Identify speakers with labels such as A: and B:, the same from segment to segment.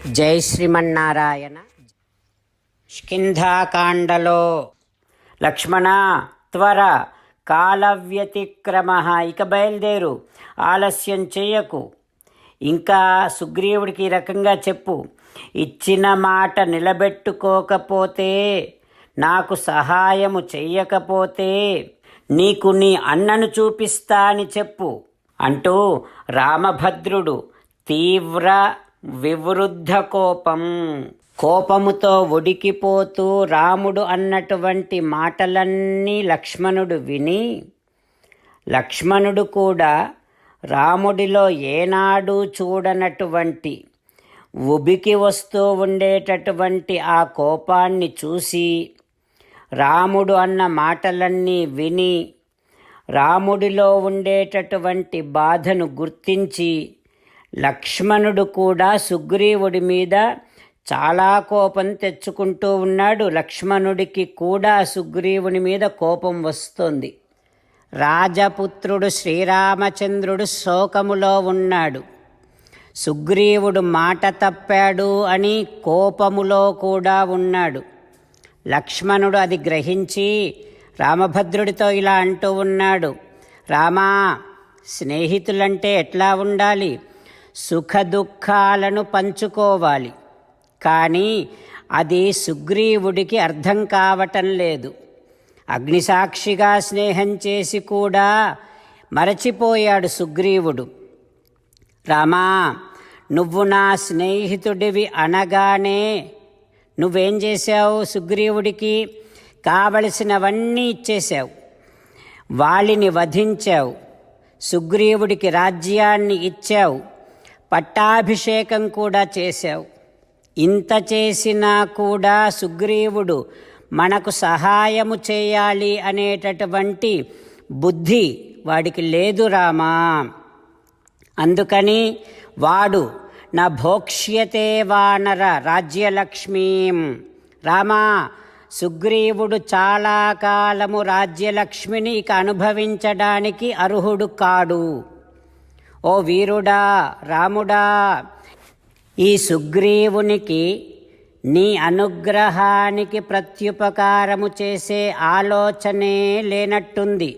A: జై శ్రీమన్నారాయణ. స్కింధాకాండలో లక్ష్మణ త్వర కాలవ్యతిక్రమ, ఇక బయలుదేరు, ఆలస్యం చేయకు. ఇంకా సుగ్రీవుడికి ఈ రకంగా చెప్పు, ఇచ్చిన మాట నిలబెట్టుకోకపోతే, నాకు సహాయము చెయ్యకపోతే నీకు నీ అన్నను చూపిస్తా అని చెప్పు అంటూ రామభద్రుడు తీవ్ర వివృద్ధ కోపముతో ఉడికిపోతూ రాముడు అన్నటువంటి మాటలన్నీ లక్ష్మణుడు విని, లక్ష్మణుడు కూడా రాముడిలో ఏనాడు చూడనటువంటి ఉబికి వస్తూ ఉండేటటువంటి ఆ కోపాన్ని చూసి, రాముడు అన్న మాటలన్నీ విని, రాముడిలో ఉండేటటువంటి బాధను గుర్తించి, లక్ష్మణుడు కూడా సుగ్రీవుడి మీద చాలా కోపం తెచ్చుకుంటూ ఉన్నాడు. లక్ష్మణుడికి కూడా సుగ్రీవుని మీద కోపం వస్తుంది. రాజపుత్రుడు శ్రీరామచంద్రుడు శోకములో ఉన్నాడు. సుగ్రీవుడు మాట తప్పాడు అని కోపములో కూడా ఉన్నాడు. లక్ష్మణుడు అది గ్రహించి రామభద్రుడితో ఇలా అంటూ ఉన్నాడు, రామా, స్నేహితులంటే ఎట్లా ఉండాలి? సుఖ దుఃఖాలను పంచుకోవాలి. కానీ అది సుగ్రీవుడికి అర్థం కావటం లేదు. అగ్నిసాక్షిగా స్నేహం చేసి కూడా మరచిపోయాడు సుగ్రీవుడు. రామా, నువ్వు నా స్నేహితుడివి అనగానే నువ్వేం చేశావు? సుగ్రీవుడికి కావలసినవన్నీ ఇచ్చేశావు, వాళ్ళని వధించావు, సుగ్రీవుడికి రాజ్యాన్ని ఇచ్చావు, పట్టాభిషేకం కూడా చేశావు. ఇంత చేసినా కూడా సుగ్రీవుడు మనకు సహాయము చేయాలి అనేటటువంటి బుద్ధి వాడికి లేదు రామా. అందుకని వాడు నా భోక్ష్యతే వానర రాజ్యలక్ష్మీం. రామా, సుగ్రీవుడు చాలా కాలము రాజ్యలక్ష్మిని ఇక అనుభవించడానికి అర్హుడు కాడు. ఓ వీరుడా, రాముడా, ఈ సుగ్రీవునికి నీ అనుగ్రహానికి ప్రత్యుపకారము చేసే ఆలోచనే లేనట్టుంది.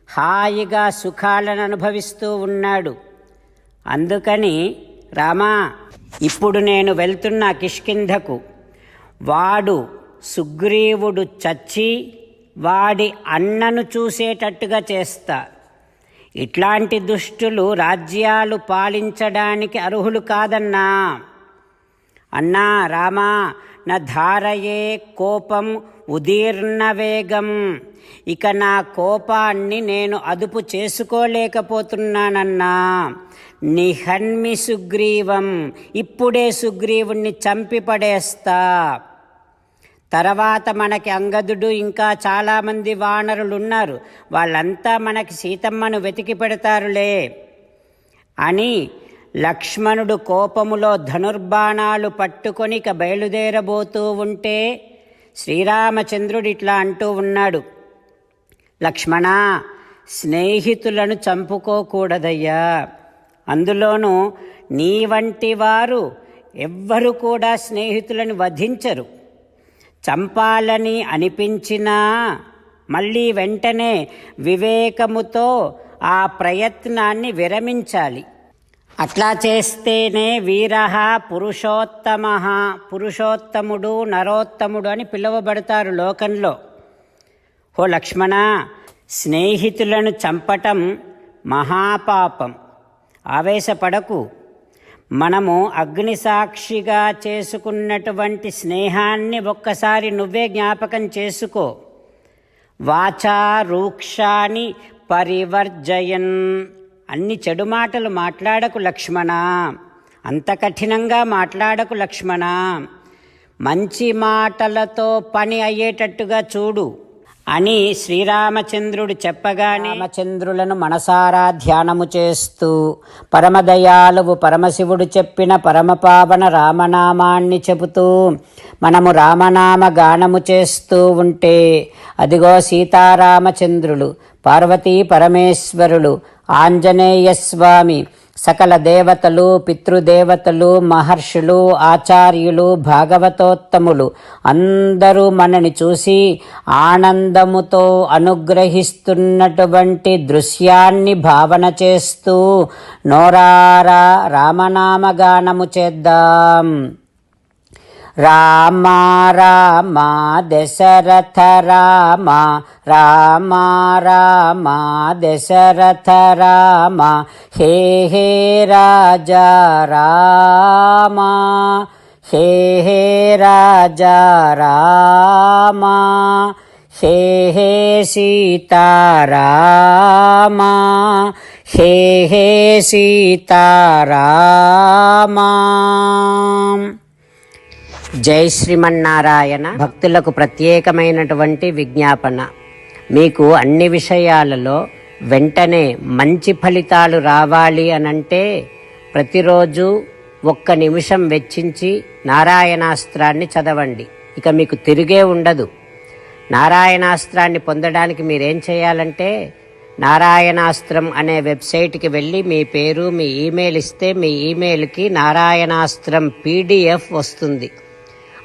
A: హాయిగా సుఖాలను అనుభవిస్తూ ఉన్నాడు. అందుకని రామా, ఇప్పుడు నేను వెళ్తున్నా కిష్కింధకు. వాడు సుగ్రీవుడు చచ్చి వాడి అన్నను చూసేటట్టుగా చేస్తా. ఇట్లాంటి దుష్టులు రాజ్యాలు పాలించడానికి అర్హులు కాదన్నా. అన్నా రామా, నా ధారయే కోపం ఉదీర్ణ వేగం. ఇక నా కోపాన్ని నేను అదుపు చేసుకోలేకపోతున్నానన్నా. నిహన్మి సుగ్రీవం, ఇప్పుడే సుగ్రీవుణ్ణి చంపి పడేస్తా. తర్వాత మనకి అంగదుడు ఇంకా చాలామంది వానరులున్నారు, వాళ్ళంతా మనకి సీతమ్మను వెతికి పెడతారులే అని లక్ష్మణుడు కోపములో ధనుర్బాణాలు పట్టుకొని ఇక బయలుదేరబోతూ ఉంటే శ్రీరామచంద్రుడు ఇట్లా అంటూ ఉన్నాడు, లక్ష్మణ, స్నేహితులను చంపుకోకూడదయ్యా. అందులోనూ నీ వంటి వారు ఎవ్వరు కూడా స్నేహితులను వధించరు. చంపాలని అనిపించినా మళ్ళీ వెంటనే వివేకముతో ఆ ప్రయత్నాన్ని విరమించాలి. అట్లా చేస్తేనే వీరః పురుషోత్తమః, పురుషోత్తముడు నరోత్తముడు అని పిలువబడతారు లోకంలో. ఓ లక్ష్మణ, స్నేహితులను చంపటం మహాపాపం. ఆవేశపడకు. మనము అగ్నిసాక్షిగా చేసుకున్నటువంటి స్నేహాన్ని ఒక్కసారి నువ్వే జ్ఞాపకం చేసుకో. వాచా రూక్షాని పరివర్జయన్, అన్ని చెడు మాటలు మాట్లాడకు లక్ష్మణ, అంత కఠినంగా మాట్లాడకు లక్ష్మణ. మంచి మాటలతో పని అయ్యేటట్టుగా చూడు అని శ్రీరామచంద్రుడు చెప్పగానే రామచంద్రులను మనసారా ధ్యానము చేస్తూ పరమదయాలువు పరమశివుడు చెప్పిన పరమపావన రామనామాన్ని చెబుతూ మనము రామనామ గానము చేస్తూ ఉంటే అదిగో సీతారామచంద్రులు, పార్వతీ పరమేశ్వరులు, ఆంజనేయస్వామి, సకల దేవతలు, పితృదేవతలు, మహర్షులు, ఆచార్యులు, భాగవతోత్తములు అందరూ మనని చూసి ఆనందముతో అనుగ్రహిస్తున్నటువంటి దృశ్యాన్ని భావన చేస్తూ నోరారా రామనామగానము చేద్దాం. రామ రామ దశరథ రామ, రామ రామ దశరథ రామ, హే హే రాజా రామ, హే హే రాజా రామ, హే హే సీతారామ, హే హే సీతారామ. జై శ్రీమన్నారాయణ. భక్తులకు ప్రత్యేకమైనటువంటి విజ్ఞాపన. మీకు అన్ని విషయాలలో వెంటనే మంచి ఫలితాలు రావాలి అనంటే ప్రతిరోజు 1 నిమిషం వెచ్చించి నారాయణాస్త్రాన్ని చదవండి. ఇక మీకు తిరిగే ఉండదు. నారాయణాస్త్రాన్ని పొందడానికి మీరేం చేయాలంటే నారాయణాస్త్రం అనే వెబ్సైట్కి వెళ్ళి మీ పేరు, మీ ఈమెయిల్ ఇస్తే మీ ఈమెయిల్కి నారాయణాస్త్రం PDF వస్తుంది.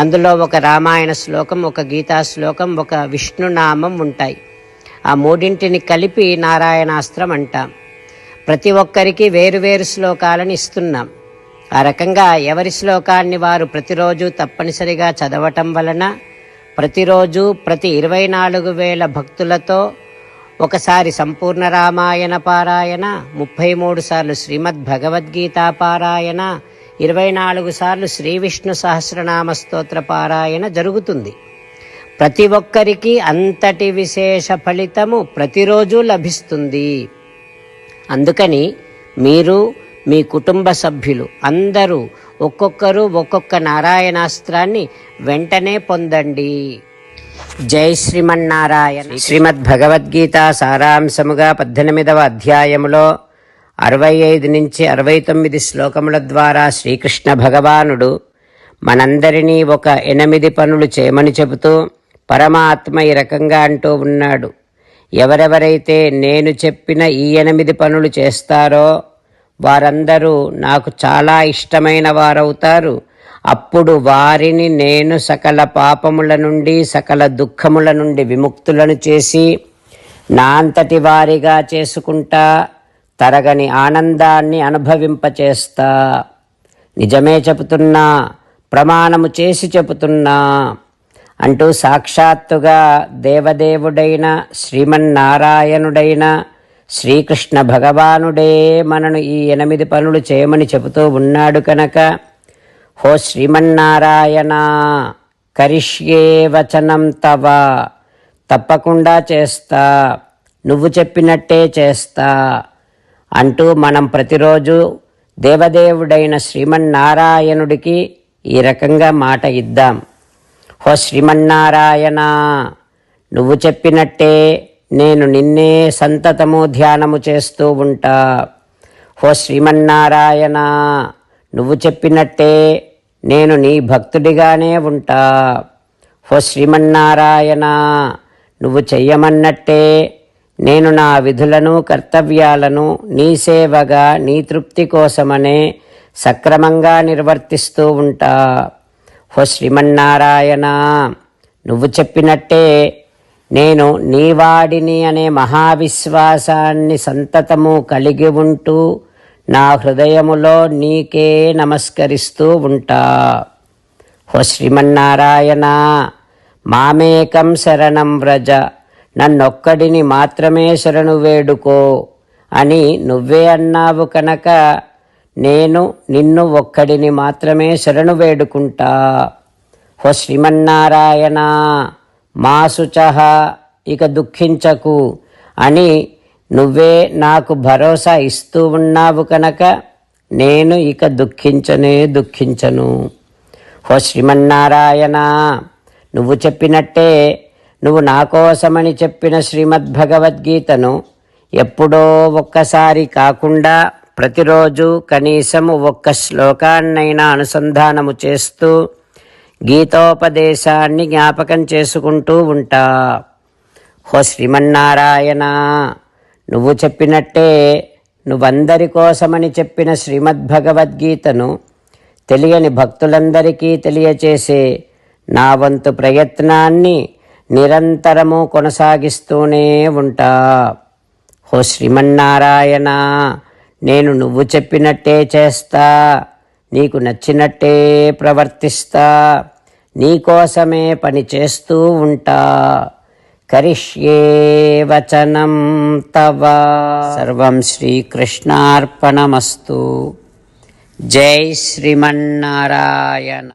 A: అందులో ఒక రామాయణ శ్లోకం, ఒక గీతా శ్లోకం, ఒక విష్ణునామం ఉంటాయి. ఆ మూడింటిని కలిపి నారాయణాస్త్రం అంటాం. ప్రతి ఒక్కరికి వేరువేరు శ్లోకాలను ఇస్తున్నాం. ఆ రకంగా ఎవరి శ్లోకాన్ని వారు ప్రతిరోజు తప్పనిసరిగా చదవటం వలన ప్రతిరోజు ప్రతి 24,000 భక్తులతో ఒకసారి సంపూర్ణ రామాయణ పారాయణ, 33 సార్లు శ్రీమద్ భగవద్గీత పారాయణ, 24 సార్లు శ్రీ విష్ణు సహస్రనామ స్తోత్ర పారాయణ జరుగుతుంది. ప్రతి ఒక్కరికి అంతటి విశేష ఫలితము ప్రతిరోజు లభిస్తుంది. అందుకని మీరు, మీ కుటుంబ సభ్యులు అందరూ ఒక్కొక్కరు ఒక్కొక్క నారాయణాస్త్రాన్ని వెంటనే పొందండి. జై శ్రీమన్నారాయణ. శ్రీమద్ భగవద్గీత సారాంశముగా 18వ అధ్యాయములో 65 నుంచి 69 శ్లోకముల ద్వారా శ్రీకృష్ణ భగవానుడు మనందరినీ ఒక 8 పనులు చేయమని చెబుతూ పరమాత్మ ఈ రకంగా అంటూ ఉన్నాడు. ఎవరెవరైతే నేను చెప్పిన ఈ 8 పనులు చేస్తారో వారందరూ నాకు చాలా ఇష్టమైన వారవుతారు. అప్పుడు వారిని నేను సకల పాపముల నుండి, సకల దుఃఖముల నుండి విముక్తులను చేసి నా అంతటి వారిగా చేసుకుంటా, తరగని ఆనందాన్ని అనుభవింపచేస్తా. నిజమే చెబుతున్నా, ప్రమాణము చేసి చెబుతున్నా అంటూ సాక్షాత్తుగా దేవదేవుడైన శ్రీమన్నారాయణుడైన శ్రీకృష్ణ భగవానుడే మనను ఈ 8 పనులు చేయమని చెబుతూ ఉన్నాడు కనుక, హో శ్రీమన్నారాయణ, కరిష్యే వచనం తవ, తప్పకుండా చేస్తా, నువ్వు చెప్పినట్టే చేస్తా అంటూ మనం ప్రతిరోజు దేవదేవుడైన శ్రీమన్నారాయణుడికి ఈ రకంగా మాట ఇద్దాం. హో శ్రీమన్నారాయణ, నువ్వు చెప్పినట్టే నేను నిన్నే సంతతము ధ్యానము చేస్తూ ఉంటా. హో శ్రీమన్నారాయణ, నువ్వు చెప్పినట్టే నేను నీ భక్తుడిగానే ఉంటా. హో శ్రీమన్నారాయణ, నువ్వు చెయ్యమన్నట్టే నేను నా విధులను, కర్తవ్యాలను నీ సేవగా, నీ తృప్తి కోసమనే సక్రమంగా నిర్వర్తిస్తూ ఉంటా. హో శ్రీమన్నారాయణ, నువ్వు చెప్పినట్టే నేను నీవాడిని అనే మహావిశ్వాసాన్ని సంతతము కలిగి ఉంటూ నా హృదయములో నీకే నమస్కరిస్తూ ఉంటా. హో శ్రీమన్నారాయణ, మామేకం శరణం వ్రజ, నన్నొక్కడిని మాత్రమే శరణు వేడుకో అని నువ్వే అన్నావు కనుక నేను నిన్ను ఒక్కడిని మాత్రమే శరణు వేడుకుంటా. హో శ్రీమన్నారాయణ, మా శుచః, ఇక దుఃఖించకు అని నువ్వే నాకు భరోసా ఇస్తూ ఉన్నావు కనుక నేను ఇక దుఃఖించను. హో శ్రీమన్నారాయణ, నువ్వు చెప్పినట్టే నువ్వు నా కోసమని చెప్పిన శ్రీమద్భగవద్గీతను ఎప్పుడో ఒక్కసారి కాకుండా ప్రతిరోజు కనీసం 1 శ్లోకాన్నైనా అనుసంధానము చేస్తూ గీతోపదేశాన్ని జ్ఞాపకం చేసుకుంటూ ఉంటా. హో శ్రీమన్నారాయణ, నువ్వు చెప్పినట్టే నువ్వందరి కోసమని చెప్పిన శ్రీమద్భగవద్గీతను తెలియని భక్తులందరికీ తెలియచేసే నా వంతు ప్రయత్నాన్ని నిరంతరము కొనసాగిస్తూనే ఉంటా. ఓ శ్రీమన్నారాయణ, నేను నువ్వు చెప్పినట్టే చేస్తా, నీకు నచ్చినట్టే ప్రవర్తిస్తా, నీకోసమే పని చేస్తూ ఉంటా. కరిష్యే వచనం తవ. సర్వం శ్రీకృష్ణార్పణమస్తు. జై శ్రీమన్నారాయణ.